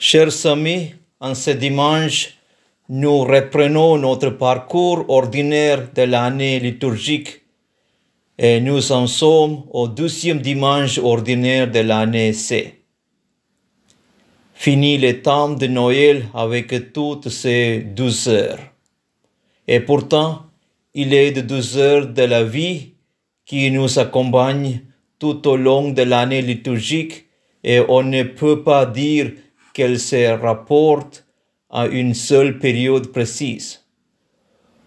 Chers amis, en ce dimanche, nous reprenons notre parcours ordinaire de l'année liturgique et nous en sommes au 12e dimanche ordinaire de l'année C. Fini le temps de Noël avec toutes ces 12 heures. Et pourtant, il est de 12 heures de la vie qui nous accompagnent tout au long de l'année liturgique et on ne peut pas dire qu'elle se rapporte à une seule période précise.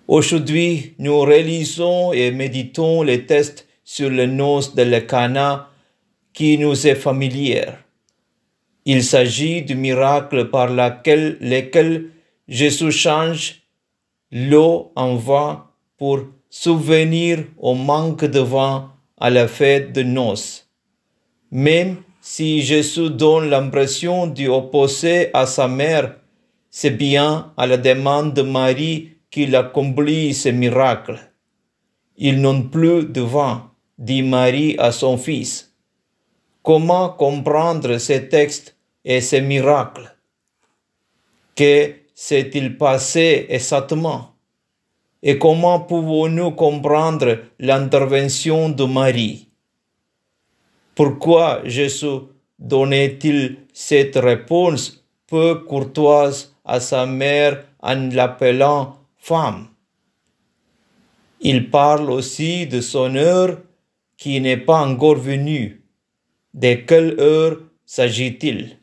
Aujourd'hui, nous réalisons et méditons les textes sur les noces de la Cana qui nous est familier. Il s'agit du miracle par lequel Jésus change l'eau en vin pour subvenir au manque de vin à la fête de noces. Même si Jésus donne l'impression du opposer à sa mère, c'est bien à la demande de Marie qu'il accomplit ce miracle. Ils n'ont plus de vin, dit Marie à son fils. Comment comprendre ces textes et ces miracles? Que s'est-il passé exactement? Et comment pouvons-nous comprendre l'intervention de Marie? Pourquoi Jésus donnait-il cette réponse peu courtoise à sa mère en l'appelant femme? Il parle aussi de son heure qui n'est pas encore venue. De quelle heure s'agit-il?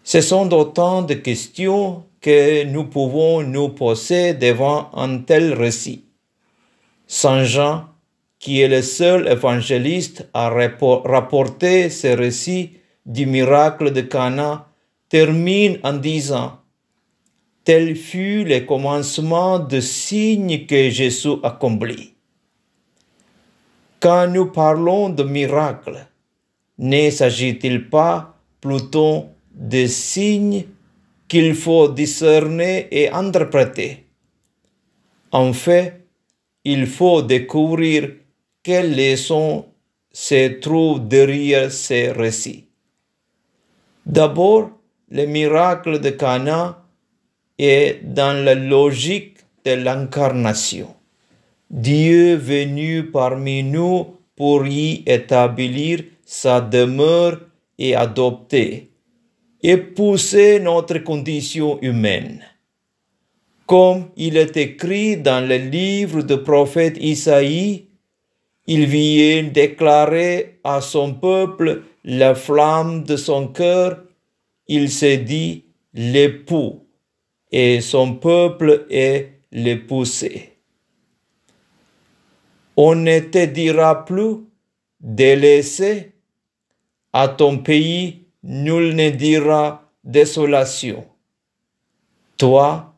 Ce sont autant de questions que nous pouvons nous poser devant un tel récit. Saint Jean, qui est le seul évangéliste à rapporter ce récit du miracle de Cana, termine en disant « Tel fut le commencement de signes que Jésus accomplit ». Quand nous parlons de miracle, ne s'agit-il pas plutôt de signes qu'il faut discerner et interpréter? En fait, il faut découvrir quelle leçon se trouve derrière ces récits. D'abord, le miracle de Cana est dans la logique de l'incarnation. Dieu venu parmi nous pour y établir sa demeure et adopter, épouser notre condition humaine. Comme il est écrit dans le livre du prophète Isaïe, il vient déclarer à son peuple la flamme de son cœur. Il se dit l'époux et son peuple est l'épousé. On ne te dira plus délaissé, à ton pays nul ne dira désolation. Toi,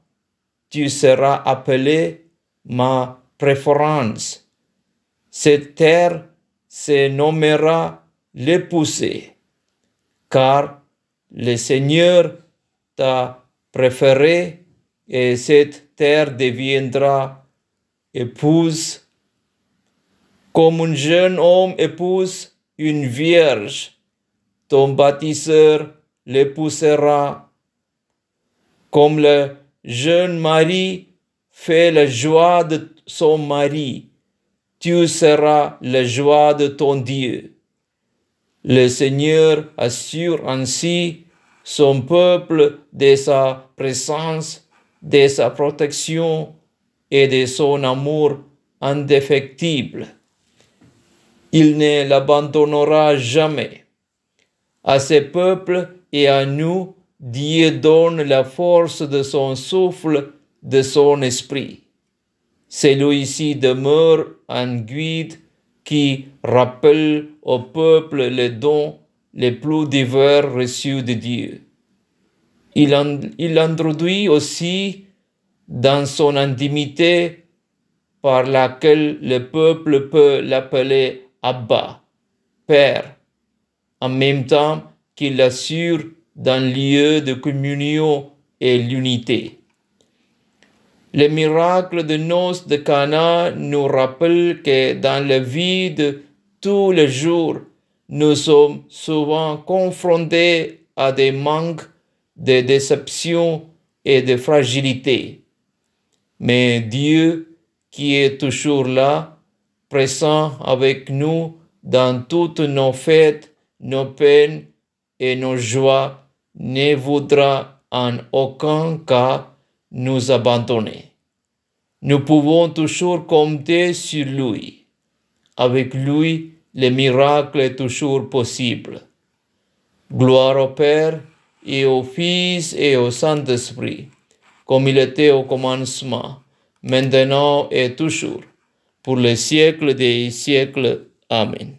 tu seras appelé ma préférence. Cette terre se nommera l'épousée, car le Seigneur t'a préféré et cette terre deviendra épouse. Comme un jeune homme épouse une vierge, ton bâtisseur l'épousera. Comme le jeune mari fait la joie de son mari, tu seras la joie de ton Dieu. Le Seigneur assure ainsi son peuple de sa présence, de sa protection et de son amour indéfectible. Il ne l'abandonnera jamais. À ce peuple et à nous, Dieu donne la force de son souffle, de son esprit. Celui-ci demeure un guide qui rappelle au peuple les dons les plus divers reçus de Dieu. Il introduit aussi dans son intimité par laquelle le peuple peut l'appeler Abba, Père, en même temps qu'il l'assure dans le lieu de communion et l'unité. Le miracle de noces de Cana nous rappelle que dans la vie de tous les jours, nous sommes souvent confrontés à des manques de déception et de fragilité. Mais Dieu, qui est toujours là, présent avec nous dans toutes nos fêtes, nos peines et nos joies, ne voudra en aucun cas nous abandonner. Nous pouvons toujours compter sur lui. Avec lui, le miracle est toujours possible. Gloire au Père et au Fils et au Saint-Esprit, comme il était au commencement, maintenant et toujours, pour les siècles des siècles. Amen.